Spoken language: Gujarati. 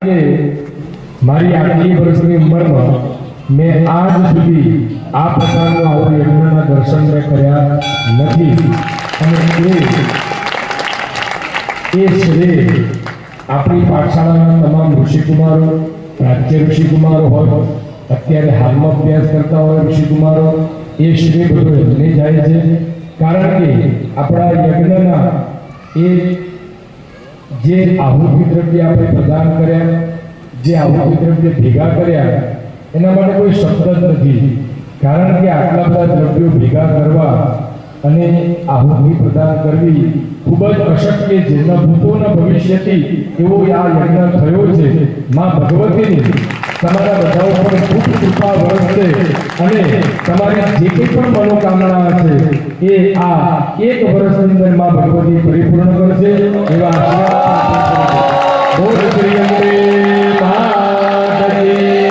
કે મારી આટલી વર્ષની ઉંમરમાં મેં આજ સુધી આ પ્રકારનું આવું યજ્ઞના દર્શન મેં કર્યા નથી અને એ શ્રેય આપણી પાઠશાળાના તમામ ઋષિકુમારો પ્રાચ્ય ઋષિકુમારો હોય અત્યારે હાલમાં અભ્યાસ કરતા હોય ઋષિકુમારો એ શ્રેય બધો એમને જાય છે કારણ કે આપણા યજ્ઞના એ જે આહુતિ દ્રવ્ય આપણે પ્રદાન કર્યા જે આહુતિ દ્રવ્ય ભેગા કર્યા એના માટે કોઈ શબ્દ જ નથી કારણ કે આટલા બધા દ્રવ્યો ભેગા કરવા અને આહુતિ પ્રદાન કરવી ખૂબ જ અશક્ય છે ન ભૂતોના ભવિષ્યથી એવો આ યજ્ઞ થયો છે માં ભગવતીની તમારા બધા ઉપર ખૂબ કૃપા વરસશે અને તમારી જે કંઈ પણ મનોકામના છે એ આ એક વર્ષની અંદર માં ભગવતી પરિપૂર્ણ કરશે એવા આશીર્વાદ બોલ શ્રી અંબે